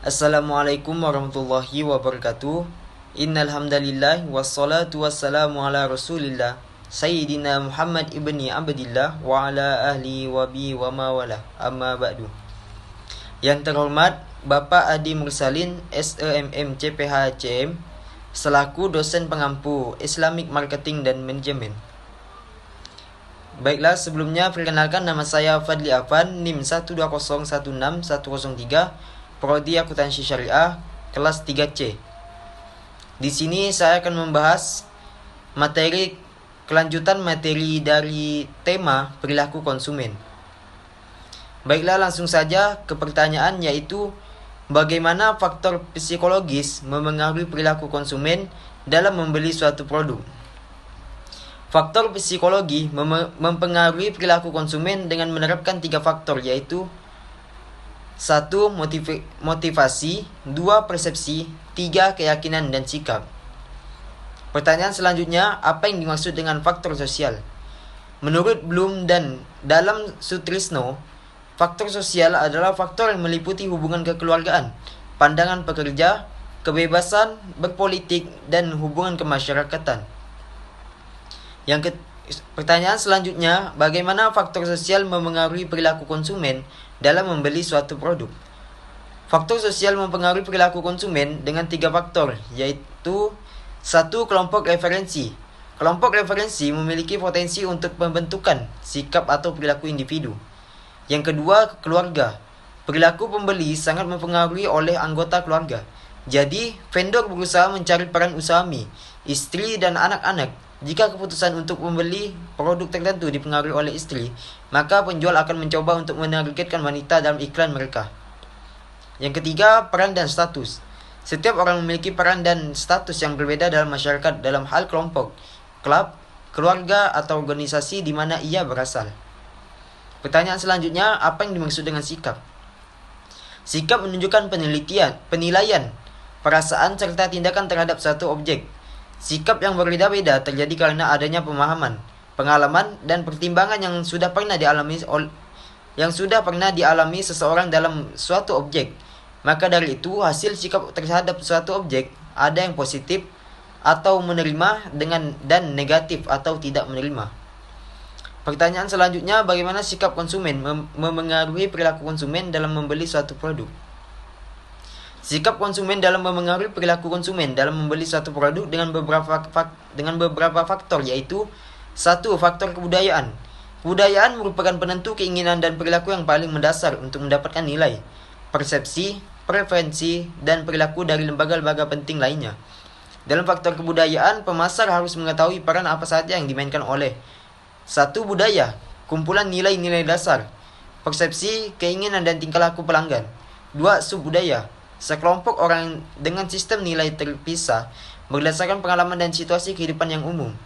Assalamualaikum warahmatullahi wabarakatuh. Innal hamdalillah wassalatu wassalamu ala Rasulillah Sayyidina Muhammad ibni Abdillah wa ala ahli wa bi wa mawala. Amma ba'du. Yang terhormat Bapak Adi Mursalin SEMM CPH CM selaku dosen pengampu Islamic Marketing dan Manajemen. Baiklah, sebelumnya perkenalkan, nama saya Fadli Afan, NIM 120161103, Prodi Akuntansi Syariah, kelas 3C. Di sini saya akan membahas kelanjutan materi dari tema perilaku konsumen. Baiklah, langsung saja ke pertanyaan, yaitu bagaimana faktor psikologis memengaruhi perilaku konsumen dalam membeli suatu produk. Faktor psikologi mempengaruhi perilaku konsumen dengan menerapkan 3 faktor, yaitu 1. Motivasi, 2. Persepsi, 3. Keyakinan dan sikap. Pertanyaan selanjutnya, apa yang dimaksud dengan faktor sosial? Menurut Bloom dan dalam Sutrisno, faktor sosial adalah faktor yang meliputi hubungan kekeluargaan, pandangan pekerja, kebebasan berpolitik, dan hubungan kemasyarakatan. Pertanyaan selanjutnya, bagaimana faktor sosial memengaruhi perilaku konsumen dalam membeli suatu produk? Faktor sosial mempengaruhi perilaku konsumen dengan 3 faktor, yaitu 1. Kelompok referensi. Kelompok referensi memiliki potensi untuk pembentukan sikap atau perilaku individu. Yang kedua, keluarga. Perilaku pembeli sangat mempengaruhi oleh anggota keluarga. Jadi, vendor berusaha mencari peran usahami, istri, dan anak-anak. Jika keputusan untuk membeli produk tertentu dipengaruhi oleh istri, maka penjual akan mencoba untuk menargetkan wanita dalam iklan mereka. Yang ketiga, peran dan status. Setiap orang memiliki peran dan status yang berbeda dalam masyarakat dalam hal kelompok, klub, keluarga, atau organisasi di mana ia berasal. Pertanyaan selanjutnya, apa yang dimaksud dengan sikap? Sikap menunjukkan penilaian, perasaan, serta tindakan terhadap suatu objek. Sikap yang berbeda-beda terjadi karena adanya pemahaman, pengalaman, dan pertimbangan yang sudah pernah dialami seseorang dalam suatu objek. Maka dari itu, hasil sikap terhadap suatu objek ada yang positif atau menerima dan negatif atau tidak menerima. Pertanyaan selanjutnya, bagaimana sikap konsumen memengaruhi perilaku konsumen dalam membeli suatu produk? Sikap konsumen dalam memengaruhi perilaku konsumen dalam membeli suatu produk dengan beberapa faktor, yaitu 1. Faktor kebudayaan. Kebudayaan merupakan penentu keinginan dan perilaku yang paling mendasar untuk mendapatkan nilai, persepsi, preferensi, dan perilaku dari lembaga-lembaga penting lainnya. Dalam faktor kebudayaan, pemasar harus mengetahui peran apa saja yang dimainkan oleh 1. Budaya, kumpulan nilai-nilai dasar, persepsi, keinginan, dan tingkah laku pelanggan. 2. Subbudaya, sekelompok orang dengan sistem nilai terpisah berdasarkan pengalaman dan situasi kehidupan yang umum.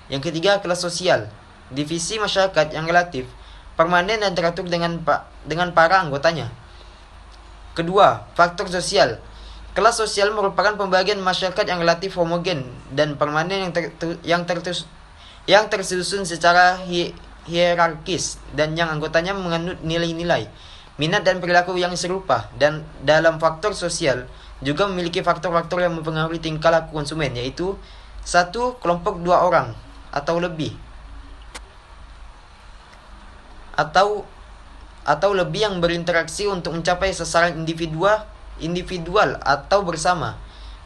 Yang ketiga, kelas sosial, divisi masyarakat yang relatif, permanen, dan teratur dengan para anggotanya. Kedua, faktor sosial. Kelas sosial merupakan pembagian masyarakat yang relatif homogen dan permanen yang tersusun secara hierarkis dan yang anggotanya menganut nilai-nilai, minat, dan perilaku yang serupa. Dan dalam faktor sosial juga memiliki faktor-faktor yang mempengaruhi tingkah laku konsumen, yaitu 1. Kelompok 2 orang atau lebih atau lebih yang berinteraksi untuk mencapai sasaran individual atau bersama.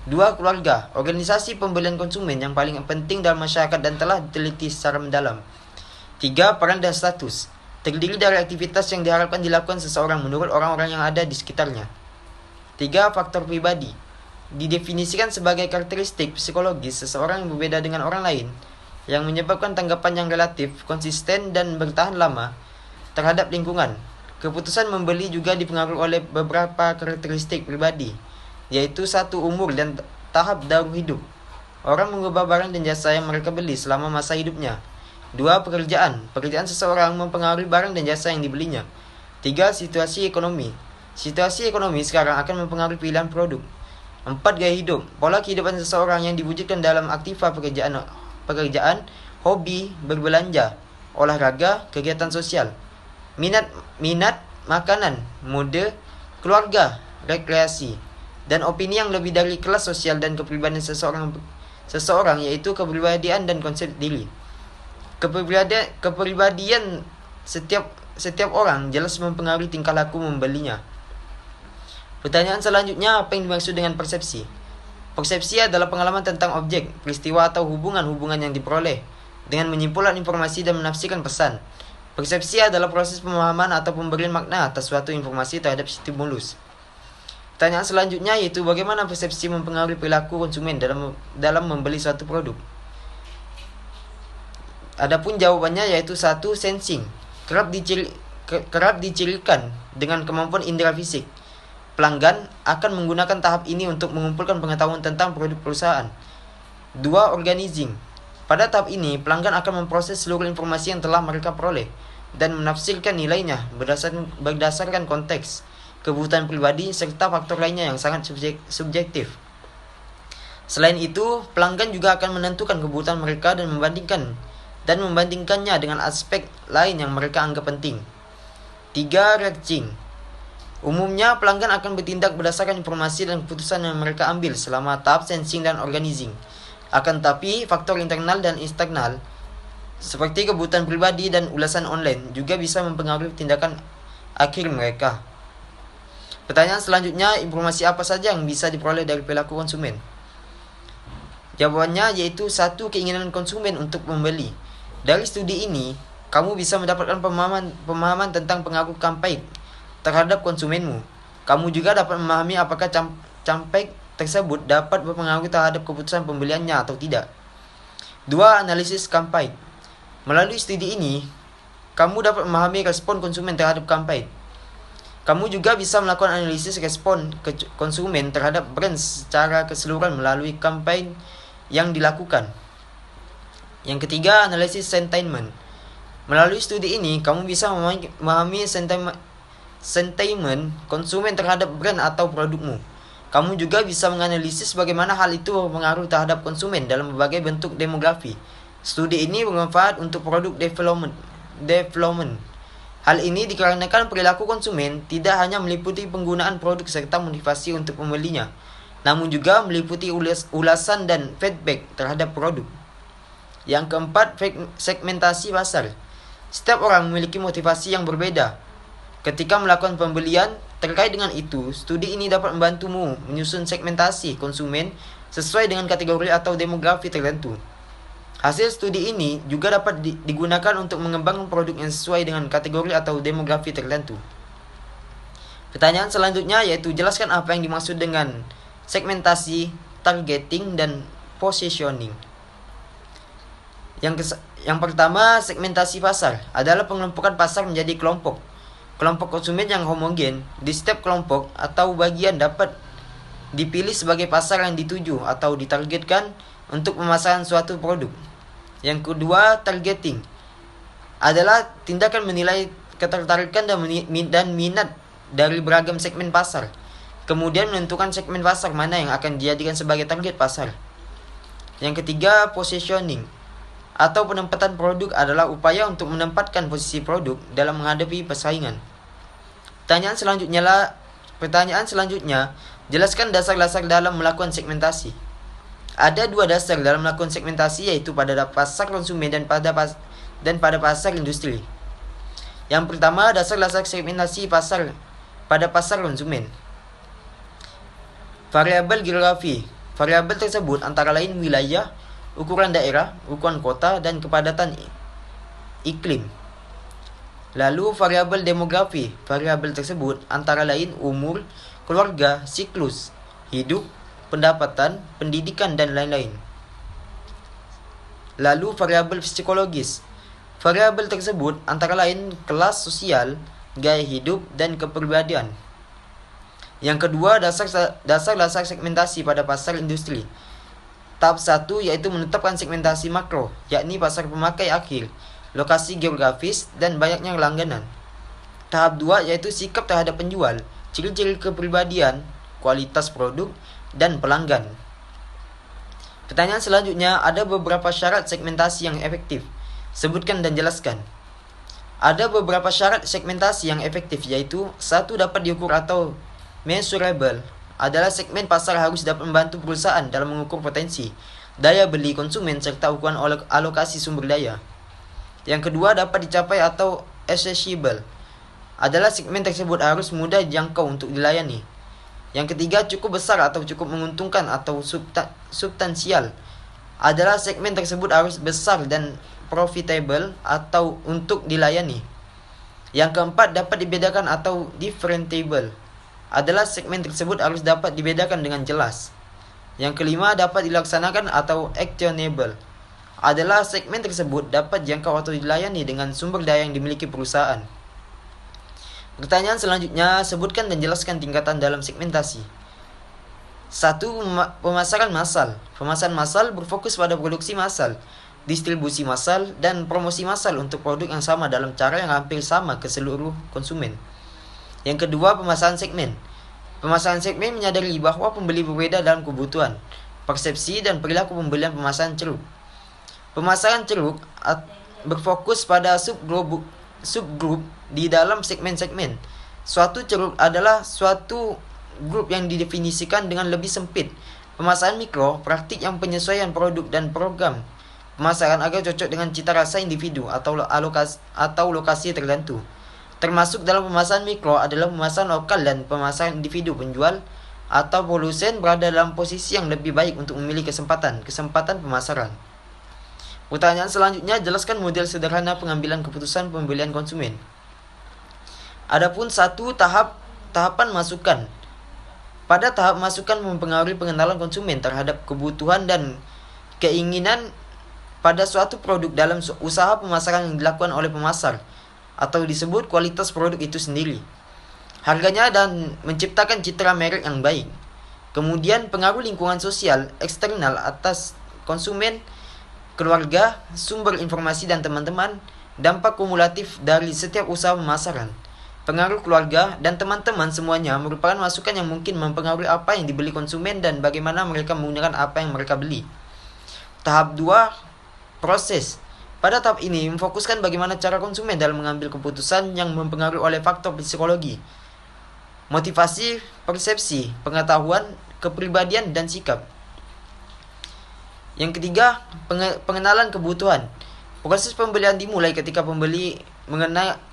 2. Keluarga, organisasi pembelian konsumen yang paling penting dalam masyarakat dan telah diteliti secara mendalam. 3. Peran dan status, terdiri dari aktivitas yang diharapkan dilakukan seseorang menurut orang-orang yang ada di sekitarnya. 3. Faktor pribadi, didefinisikan sebagai karakteristik psikologis seseorang yang berbeda dengan orang lain, yang menyebabkan tanggapan yang relatif, konsisten, dan bertahan lama terhadap lingkungan. Keputusan membeli juga dipengaruhi oleh beberapa karakteristik pribadi, yaitu 1. Umur dan tahap daur hidup. Orang mengubah barang dan jasa yang mereka beli selama masa hidupnya. 2. Pekerjaan seseorang mempengaruhi barang dan jasa yang dibelinya. 3. Situasi ekonomi. Situasi ekonomi sekarang akan mempengaruhi pilihan produk. 4. Gaya hidup. Pola kehidupan seseorang yang diwujudkan dalam aktiva pekerjaan, hobi, berbelanja, olahraga, kegiatan sosial. Minat, makanan, mode, keluarga, rekreasi, dan opini yang lebih dari kelas sosial dan kepribadian seseorang yaitu kepribadian dan konsep diri. Kepribadian setiap orang jelas mempengaruhi tingkah laku membelinya. Pertanyaan selanjutnya, apa yang dimaksud dengan persepsi? Persepsi adalah pengalaman tentang objek, peristiwa atau hubungan-hubungan yang diperoleh dengan menyimpulkan informasi dan menafsirkan pesan. Persepsi adalah proses pemahaman atau pemberian makna atas suatu informasi terhadap stimulus. Pertanyaan selanjutnya yaitu bagaimana persepsi mempengaruhi perilaku konsumen dalam membeli suatu produk. Adapun jawabannya yaitu 1. Sensing. Kerap dicirikan dengan kemampuan indera fisik. Pelanggan akan menggunakan tahap ini untuk mengumpulkan pengetahuan tentang produk perusahaan. 2. Organizing. Pada tahap ini, pelanggan akan memproses seluruh informasi yang telah mereka peroleh dan menafsirkan nilainya berdasarkan konteks, kebutuhan pribadi, serta faktor lainnya yang sangat subjektif. Selain itu, pelanggan juga akan menentukan kebutuhan mereka dan membandingkannya dengan aspek lain yang mereka anggap penting. 3. Reaching. Umumnya, pelanggan akan bertindak berdasarkan informasi dan keputusan yang mereka ambil selama tahap sensing dan organizing. Akan tetapi, faktor internal dan eksternal seperti kebutuhan pribadi dan ulasan online juga bisa mempengaruhi tindakan akhir mereka. Pertanyaan selanjutnya, informasi apa saja yang bisa diperoleh dari perilaku konsumen? Jawabannya yaitu 1. Keinginan konsumen untuk membeli. Dari studi ini, kamu bisa mendapatkan pemahaman tentang pengaruh campaign terhadap konsumenmu. Kamu juga dapat memahami apakah campaign tersebut dapat berpengaruh terhadap keputusan pembeliannya atau tidak. 2. Analisis campaign. Melalui studi ini, kamu dapat memahami respon konsumen terhadap campaign. Kamu juga bisa melakukan analisis respon konsumen terhadap brand secara keseluruhan melalui campaign yang dilakukan. Yang ketiga, analisis sentiment. Melalui studi ini, kamu bisa memahami sentiment konsumen terhadap brand atau produkmu. Kamu juga bisa menganalisis bagaimana hal itu berpengaruh terhadap konsumen dalam berbagai bentuk demografi. Studi ini bermanfaat untuk produk development. Hal ini dikarenakan perilaku konsumen tidak hanya meliputi penggunaan produk serta motivasi untuk membelinya, namun juga meliputi ulasan dan feedback terhadap produk. Yang keempat, segmentasi pasar. Setiap orang memiliki motivasi yang berbeda ketika melakukan pembelian. Terkait dengan itu, studi ini dapat membantumu menyusun segmentasi konsumen sesuai dengan kategori atau demografi tertentu. Hasil studi ini juga dapat digunakan untuk mengembangkan produk yang sesuai dengan kategori atau demografi tertentu. Pertanyaan selanjutnya yaitu jelaskan apa yang dimaksud dengan segmentasi, targeting, dan positioning. Yang pertama, segmentasi pasar adalah pengelompokan pasar menjadi kelompok konsumen yang homogen. Di setiap kelompok atau bagian dapat dipilih sebagai pasar yang dituju atau ditargetkan untuk pemasaran suatu produk. Yang kedua, targeting adalah tindakan menilai ketertarikan dan minat dari beragam segmen pasar, kemudian menentukan segmen pasar mana yang akan dijadikan sebagai target pasar. Yang ketiga, positioning atau penempatan produk adalah upaya untuk menempatkan posisi produk dalam menghadapi persaingan. Pertanyaan selanjutnya, jelaskan dasar-dasar dalam melakukan segmentasi. Ada 2 dasar dalam melakukan segmentasi, yaitu pada pasar konsumen dan pada pasar industri. Yang pertama, dasar-dasar segmentasi pada pasar konsumen. Variabel geografi. Variabel tersebut antara lain wilayah, ukuran daerah, ukuran kota, dan kepadatan iklim. Lalu variabel demografi. Variabel tersebut antara lain umur, keluarga, siklus hidup, pendapatan, pendidikan, dan lain-lain. Lalu variabel psikologis. Variabel tersebut antara lain kelas sosial, gaya hidup, dan kepribadian. Yang kedua, dasar-dasar segmentasi pada pasar industri. Tahap 1 yaitu menetapkan segmentasi makro, yakni pasar pemakai akhir, lokasi geografis, dan banyaknya langganan. Tahap 2 yaitu sikap terhadap penjual, ciri-ciri kepribadian, kualitas produk, dan pelanggan. Pertanyaan selanjutnya, ada beberapa syarat segmentasi yang efektif. Sebutkan dan jelaskan. Ada beberapa syarat segmentasi yang efektif, yaitu 1. Dapat diukur atau Measurable adalah segmen pasar harus dapat membantu perusahaan dalam mengukur potensi, daya beli konsumen serta ukuran alokasi sumber daya. Yang kedua, dapat dicapai atau accessible adalah segmen tersebut harus mudah dijangkau untuk dilayani. Yang ketiga, cukup besar atau cukup menguntungkan atau substansial adalah segmen tersebut harus besar dan profitable atau untuk dilayani. Yang keempat, dapat dibedakan atau differentiable adalah segmen tersebut harus dapat dibedakan dengan jelas. Yang kelima, dapat dilaksanakan atau actionable adalah segmen tersebut dapat dijangkau atau dilayani dengan sumber daya yang dimiliki perusahaan. Pertanyaan selanjutnya, sebutkan dan jelaskan tingkatan dalam segmentasi. 1. Pemasaran massal. Pemasaran massal berfokus pada produksi massal, distribusi massal, dan promosi massal untuk produk yang sama dalam cara yang hampir sama ke seluruh konsumen. Yang kedua, pemasaran segmen. Pemasaran segmen menyadari bahwa pembeli berbeda dalam kebutuhan, persepsi, dan perilaku pembelian pemasaran ceruk. Pemasaran ceruk berfokus pada subgroup di dalam segmen-segmen. Suatu ceruk adalah suatu grup yang didefinisikan dengan lebih sempit. Pemasaran mikro, praktik yang penyesuaian produk dan program pemasaran agar cocok dengan cita rasa individu atau lokasi tertentu. Termasuk dalam pemasaran mikro adalah pemasaran lokal dan pemasaran individu penjual atau produsen berada dalam posisi yang lebih baik untuk memilih kesempatan pemasaran. Pertanyaan selanjutnya, jelaskan model sederhana pengambilan keputusan pembelian konsumen. Adapun 1. Tahapan masukan. Pada tahap masukan mempengaruhi pengenalan konsumen terhadap kebutuhan dan keinginan pada suatu produk dalam usaha pemasaran yang dilakukan oleh pemasar, atau disebut kualitas produk itu sendiri, harganya, dan menciptakan citra merek yang baik. Kemudian pengaruh lingkungan sosial eksternal atas konsumen, keluarga, sumber informasi, dan teman-teman. Dampak kumulatif dari setiap usaha pemasaran, pengaruh keluarga dan teman-teman semuanya merupakan masukan yang mungkin mempengaruhi apa yang dibeli konsumen dan bagaimana mereka menggunakan apa yang mereka beli. Tahap 2. Proses. Pada tahap ini memfokuskan bagaimana cara konsumen dalam mengambil keputusan yang mempengaruhi oleh faktor psikologi, motivasi, persepsi, pengetahuan, kepribadian, dan sikap. Yang ketiga, pengenalan kebutuhan. Proses pembelian dimulai ketika pembeli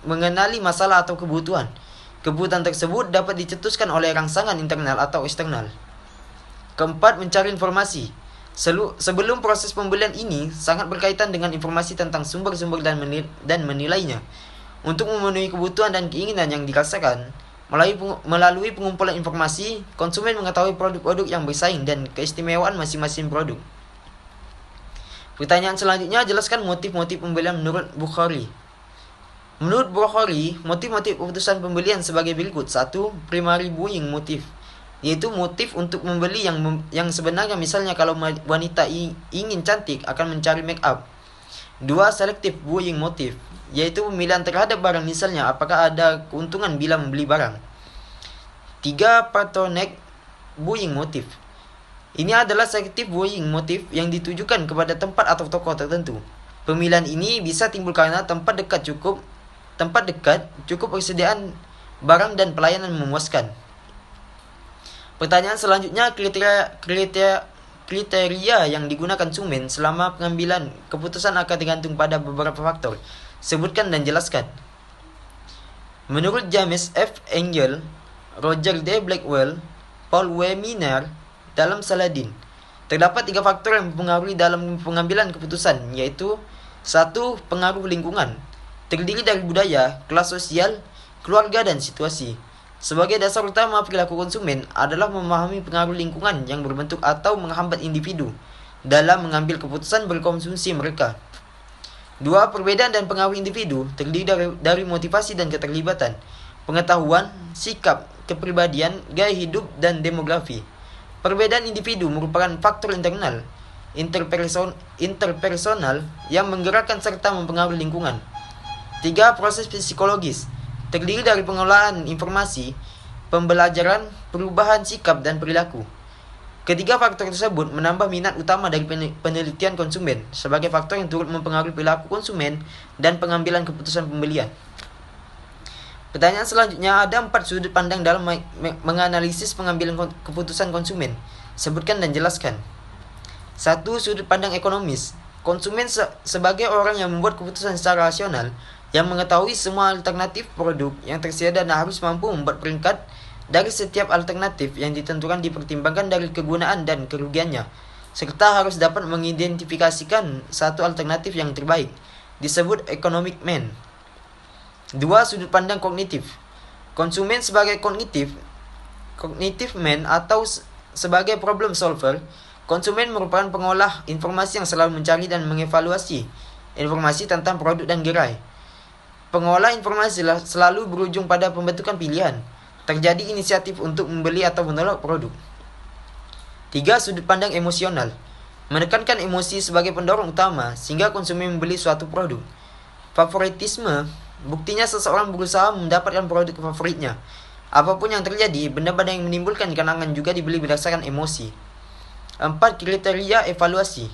mengenali masalah atau kebutuhan. Kebutuhan tersebut dapat dicetuskan oleh rangsangan internal atau eksternal. Keempat, mencari informasi. Sebelum proses pembelian ini sangat berkaitan dengan informasi tentang sumber-sumber dan menilainya. Untuk memenuhi kebutuhan dan keinginan yang dirasakan, melalui pengumpulan informasi, konsumen mengetahui produk-produk yang bersaing dan keistimewaan masing-masing produk. Pertanyaan selanjutnya, jelaskan motif-motif pembelian menurut Bukhari. Menurut Bukhari, motif-motif keputusan pembelian sebagai berikut. 1. Primary buying motif, yaitu motif untuk membeli yang sebenarnya, misalnya kalau wanita ingin cantik akan mencari make up. 2. Selective buying motif, yaitu pemilihan terhadap barang, misalnya apakah ada keuntungan bila membeli barang. 3. Patronage buying motif, ini adalah selective buying motif yang ditujukan kepada tempat atau tokoh tertentu. Pemilihan ini bisa timbul karena tempat dekat cukup persediaan barang dan pelayanan memuaskan. Pertanyaan selanjutnya, kriteria yang digunakan konsumen selama pengambilan keputusan akan tergantung pada beberapa faktor. Sebutkan dan jelaskan. Menurut James F. Engel, Roger D. Blackwell, Paul W. Miner, dalam Saladin, terdapat 3 faktor yang mempengaruhi dalam pengambilan keputusan, yaitu 1. Pengaruh lingkungan, terdiri dari budaya, kelas sosial, keluarga, dan situasi. Sebagai dasar utama perilaku konsumen adalah memahami pengaruh lingkungan yang berbentuk atau menghambat individu dalam mengambil keputusan berkonsumsi mereka. 2. Perbedaan dan pengaruh individu, terdiri dari motivasi dan keterlibatan, pengetahuan, sikap, kepribadian, gaya hidup, dan demografi. Perbedaan individu merupakan faktor internal, interpersonal yang menggerakkan serta mempengaruhi lingkungan. 3. Proses psikologis, terdiri dari pengolahan informasi, pembelajaran, perubahan sikap, dan perilaku. Ketiga faktor tersebut menambah minat utama dari penelitian konsumen sebagai faktor yang turut mempengaruhi perilaku konsumen dan pengambilan keputusan pembelian. Pertanyaan selanjutnya, ada 4 sudut pandang dalam menganalisis pengambilan keputusan konsumen. Sebutkan dan jelaskan. 1. Sudut pandang ekonomis. Konsumen sebagai orang yang membuat keputusan secara rasional, yang mengetahui semua alternatif produk yang tersedia dan harus mampu membuat peringkat dari setiap alternatif yang ditentukan dipertimbangkan dari kegunaan dan kerugiannya, serta harus dapat mengidentifikasikan satu alternatif yang terbaik. Disebut economic man. 2. Sudut pandang kognitif. Konsumen sebagai cognitive man atau sebagai problem solver. Konsumen merupakan pengolah informasi yang selalu mencari dan mengevaluasi informasi tentang produk dan gerai. Pengolah informasi selalu berujung pada pembentukan pilihan. Terjadi inisiatif untuk membeli atau menolak produk. 3. Sudut pandang emosional. Menekankan emosi sebagai pendorong utama sehingga konsumen membeli suatu produk. Favoritisme. Buktinya seseorang berusaha mendapatkan produk favoritnya. Apapun yang terjadi, benda-benda yang menimbulkan kenangan juga dibeli berdasarkan emosi. 4. Kriteria evaluasi.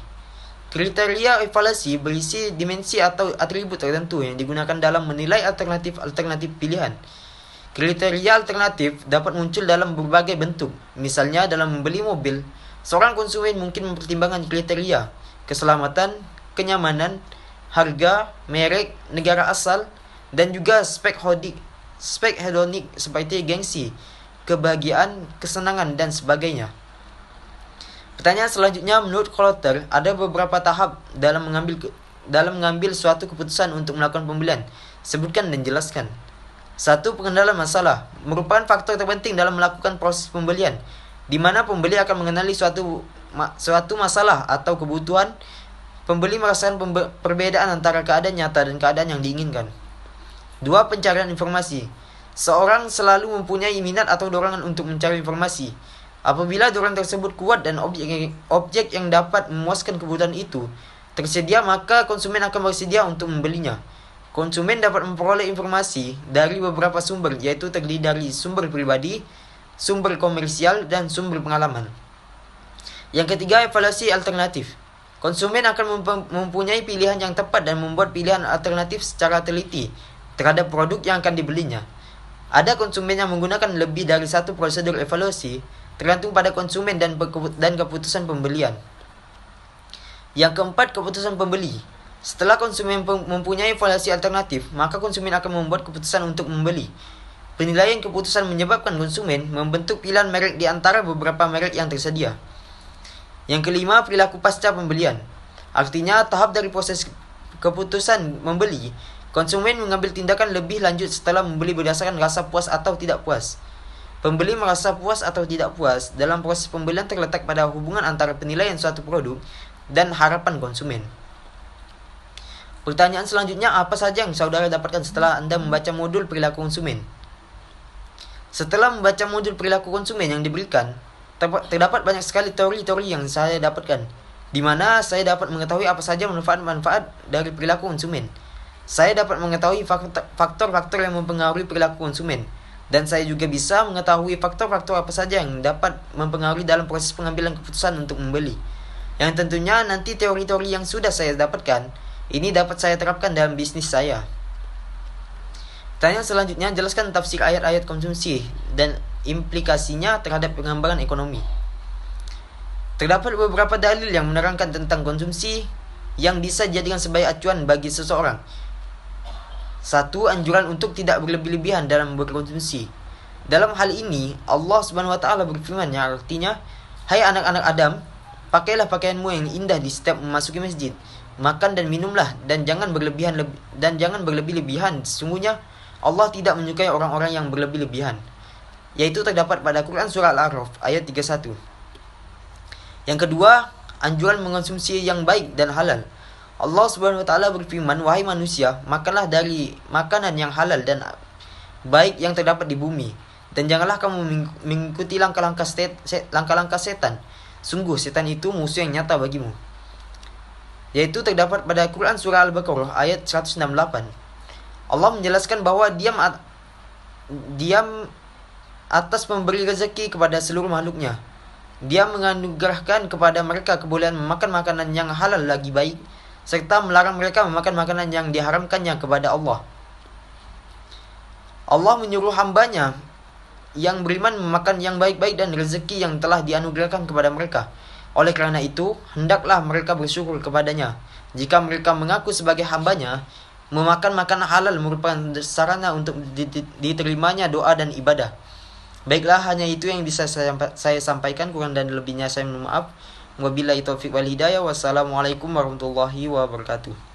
Kriteria evaluasi berisi dimensi atau atribut tertentu yang digunakan dalam menilai alternatif pilihan. Kriteria alternatif dapat muncul dalam berbagai bentuk. Misalnya dalam membeli mobil, seorang konsumen mungkin mempertimbangkan kriteria keselamatan, kenyamanan, harga, merek, negara asal, dan juga spek hedonik seperti gengsi, kebahagiaan, kesenangan, dan sebagainya. Pertanyaan selanjutnya, menurut Klotter, ada beberapa tahap dalam mengambil suatu keputusan untuk melakukan pembelian. Sebutkan dan jelaskan. 1. Pengenalan masalah. Merupakan faktor terpenting dalam melakukan proses pembelian, di mana pembeli akan mengenali suatu masalah atau kebutuhan. Pembeli merasakan perbedaan antara keadaan nyata dan keadaan yang diinginkan. 2. Pencarian informasi. Seorang selalu mempunyai minat atau dorongan untuk mencari informasi. Apabila dorongan tersebut kuat dan objek yang dapat memuaskan kebutuhan itu tersedia, maka konsumen akan bersedia untuk membelinya. Konsumen dapat memperoleh informasi dari beberapa sumber, yaitu terdiri dari sumber pribadi, sumber komersial, dan sumber pengalaman. Yang ketiga, evaluasi alternatif. Konsumen akan mempunyai pilihan yang tepat dan membuat pilihan alternatif secara teliti terhadap produk yang akan dibelinya. Ada konsumen yang menggunakan lebih dari satu prosedur evaluasi, tergantung pada konsumen dan keputusan pembelian. Yang keempat, keputusan pembeli. Setelah konsumen mempunyai evaluasi alternatif, maka konsumen akan membuat keputusan untuk membeli. Penilaian keputusan menyebabkan konsumen membentuk pilihan merek di antara beberapa merek yang tersedia. Yang kelima, perilaku pasca pembelian. Artinya, tahap dari proses keputusan membeli, konsumen mengambil tindakan lebih lanjut setelah membeli berdasarkan rasa puas atau tidak puas. Pembeli merasa puas atau tidak puas dalam proses pembelian terletak pada hubungan antara penilaian suatu produk dan harapan konsumen. Pertanyaan selanjutnya, apa saja yang saudara dapatkan setelah Anda membaca modul perilaku konsumen? Setelah membaca modul perilaku konsumen yang diberikan, terdapat banyak sekali teori-teori yang saya dapatkan, di mana saya dapat mengetahui apa saja manfaat-manfaat dari perilaku konsumen. Saya dapat mengetahui faktor-faktor yang mempengaruhi perilaku konsumen, dan saya juga bisa mengetahui faktor-faktor apa saja yang dapat mempengaruhi dalam proses pengambilan keputusan untuk membeli. Yang tentunya nanti teori-teori yang sudah saya dapatkan, ini dapat saya terapkan dalam bisnis saya. Pertanyaan selanjutnya, jelaskan tafsir ayat-ayat konsumsi dan implikasinya terhadap pengembangan ekonomi. Terdapat beberapa dalil yang menerangkan tentang konsumsi yang bisa dijadikan sebagai acuan bagi seseorang. 1. Anjuran untuk tidak berlebih-lebihan dalam berkonsumsi. Dalam hal ini, Allah SWT berfirman yang artinya, "Hai anak-anak Adam, pakailah pakaianmu yang indah di setiap memasuki masjid. Makan dan minumlah dan jangan berlebih-lebihan. Sesungguhnya Allah tidak menyukai orang-orang yang berlebih-lebihan." Yaitu terdapat pada Quran surah Al-A'raf ayat 31. Yang kedua, anjuran mengonsumsi yang baik dan halal. Allah Subhanahu wa taala berfirman, "Wahai manusia, makanlah dari makanan yang halal dan baik yang terdapat di bumi, dan janganlah kamu mengikuti langkah-langkah setan. Sungguh setan itu musuh yang nyata bagimu." Yaitu terdapat pada Quran surah Al-Baqarah ayat 168. Allah menjelaskan bahwa diam atas memberi rezeki kepada seluruh makhluknya. Dia menganugerahkan kepada mereka kebolehan memakan makanan yang halal lagi baik, serta melarang mereka memakan makanan yang diharamkannya kepada Allah. Allah menyuruh hambanya yang beriman memakan yang baik-baik dan rezeki yang telah dianugerahkan kepada mereka. Oleh karena itu, hendaklah mereka bersyukur kepadanya. Jika mereka mengaku sebagai hambanya, memakan makanan halal merupakan sarana untuk diterimanya doa dan ibadah. Baiklah, hanya itu yang bisa saya sampaikan. Kurang dan lebihnya saya mohon maaf. Wabillahi taufiq wal hidayah. Wassalamualaikum warahmatullahi wabarakatuh.